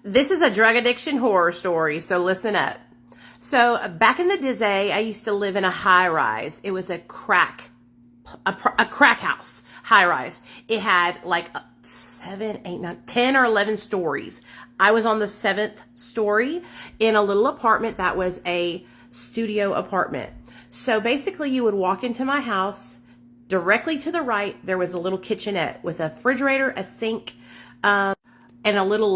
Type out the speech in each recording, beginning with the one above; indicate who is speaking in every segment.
Speaker 1: This is a drug addiction horror story, so listen up. So back in the day, I used to live in a high rise. It was a crack house, high rise. It had like 7, 8, 9, 10 or 11 stories. I was on the 7th story in a little apartment that was a studio apartment. So basically you would walk into my house. Directly to the right, there was a little kitchenette with a refrigerator, a sink, and a little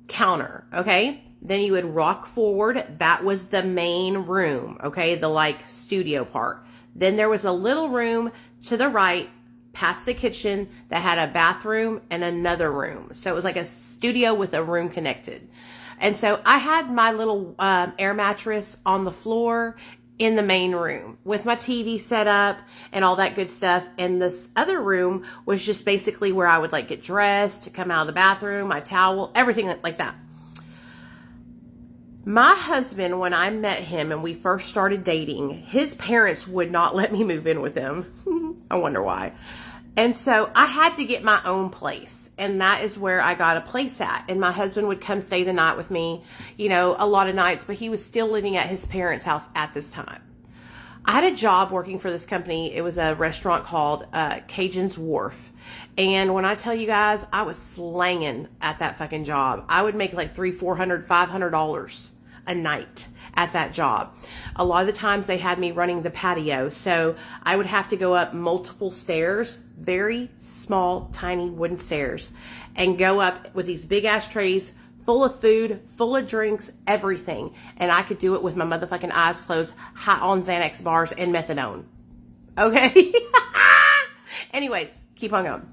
Speaker 1: counter, okay? Then you would walk forward. That was the main room, okay? The studio part. Then there was a little room to the right past the kitchen that had a bathroom and another room. So it was like a studio with a room connected. And so I had my little air mattress on the floor in the main room with my TV set up and all that good stuff. And this other room was just basically where I would get dressed, come out of the bathroom, my towel, everything like that. My husband, when I met him and we first started dating, his parents would not let me move in with him. I wonder why. And so I had to get my own place. And that is where I got a place at. And my husband would come stay the night with me, a lot of nights, but he was still living at his parents' house at this time. I had a job working for this company. It was a restaurant called Cajun's Wharf. And when I tell you guys, I was slanging at that fucking job. I would make like $300, $400, $500 a night at that job. A lot of the times they had me running the patio. So I would have to go up multiple stairs, very small, tiny wooden stairs, and go up with these big ass trays full of food, full of drinks, everything. And I could do it with my motherfucking eyes closed, high on Xanax bars and methadone. Okay? Anyways, keep on going.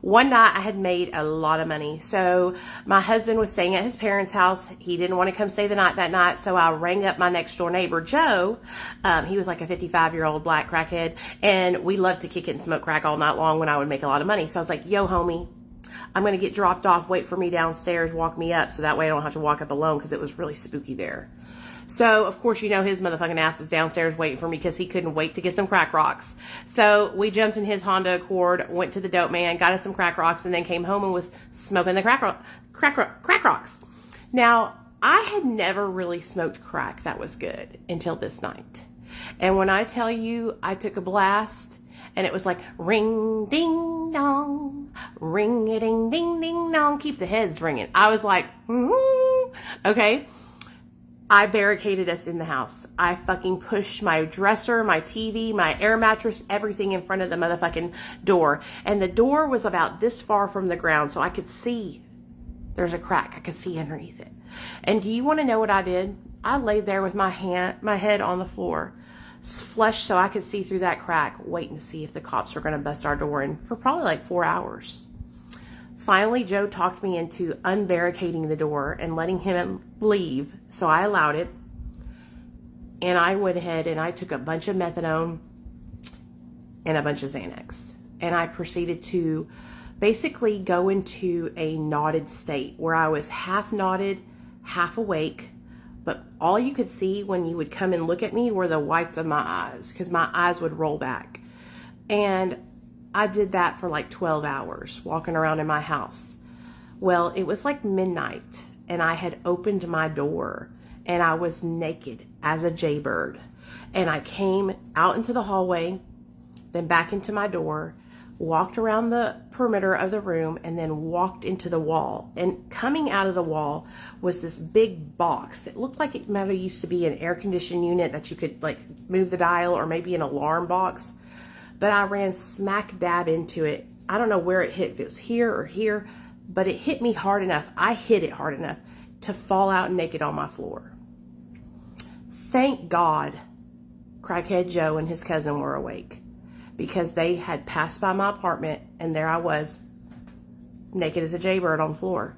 Speaker 1: One night I had made a lot of money. So my husband was staying at his parents' house. He didn't want to come stay the night that night. So I rang up my next door neighbor, Joe. He was like a 55-year-old black crackhead. And we loved to kick it and smoke crack all night long when I would make a lot of money. So I was like, yo, homie, I'm going to get dropped off. Wait for me downstairs. Walk me up. So that way I don't have to walk up alone because it was really spooky there. So, of course, his motherfucking ass was downstairs waiting for me because he couldn't wait to get some crack rocks. So we jumped in his Honda Accord, went to the dope man, got us some crack rocks, and then came home and was smoking the crack rocks. Now, I had never really smoked crack that was good until this night. And when I tell you I took a blast, and it was like ring, ding, dong, ring-a-ding, ding, ding, dong, keep the heads ringing. I was like, okay. I barricaded us in the house. I fucking pushed my dresser, my TV, my air mattress, everything in front of the motherfucking door. And the door was about this far from the ground, so I could see there's a crack. I could see underneath it. And do you want to know what I did? I laid there with my head on the floor, flushed so I could see through that crack, waiting to see if the cops were going to bust our door in for probably like 4 hours. Finally, Joe talked me into unbarricading the door and letting him leave, so I allowed it. And I went ahead and I took a bunch of methadone and a bunch of Xanax. And I proceeded to basically go into a nodded state where I was half nodded, half awake. But all you could see when you would come and look at me were the whites of my eyes because my eyes would roll back. And I did that for like 12 hours, walking around in my house. Well, it was like midnight, and I had opened my door, and I was naked as a jaybird. And I came out into the hallway, then back into my door, walked around the perimeter of the room, and then walked into the wall. And coming out of the wall was this big box. It looked like it might have used to be an air conditioning unit that you could move the dial, or maybe an alarm box. But I ran smack dab into it. I don't know where it hit, if it was here or here, but it hit me hard enough. I hit it hard enough to fall out naked on my floor. Thank God Crackhead Joe and his cousin were awake, because they had passed by my apartment and there I was, naked as a jaybird on the floor.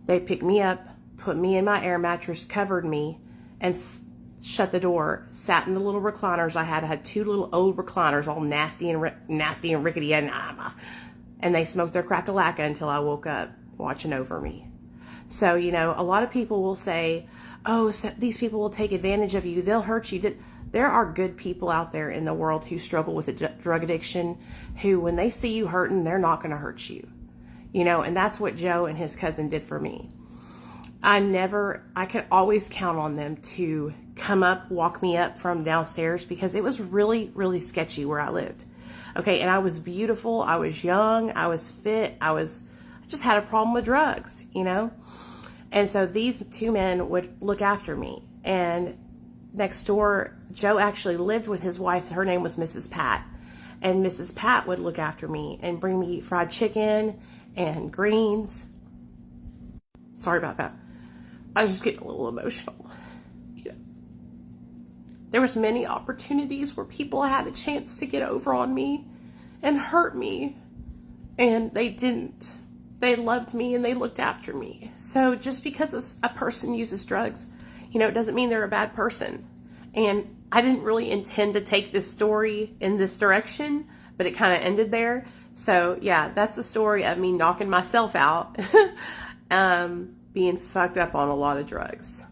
Speaker 1: They picked me up, put me in my air mattress, covered me, and shut the door, sat in the little recliners I had. I had 2 little old recliners, all nasty and rickety, and they smoked their crack-a-lacka until I woke up, watching over me. So, a lot of people will say, oh, so these people will take advantage of you, they'll hurt you. There are good people out there in the world who struggle with a drug addiction, who, when they see you hurting, they're not going to hurt you. you know, and that's what Joe and his cousin did for me. I could always count on them to come up, walk me up from downstairs, because it was really, really sketchy where I lived. Okay, and I was beautiful, I was young, I was fit, I just had a problem with drugs, you know? And so these two men would look after me. And next door, Joe actually lived with his wife. Her name was Mrs. Pat. And Mrs. Pat would look after me and bring me fried chicken and greens. Sorry about that. I was just getting a little emotional. You know, there was many opportunities where people had a chance to get over on me and hurt me, and they didn't. They loved me and they looked after me. So just because a person uses drugs, you know, it doesn't mean they're a bad person. And I didn't really intend to take this story in this direction, but it kind of ended there. So yeah, that's the story of me knocking myself out, being fucked up on a lot of drugs.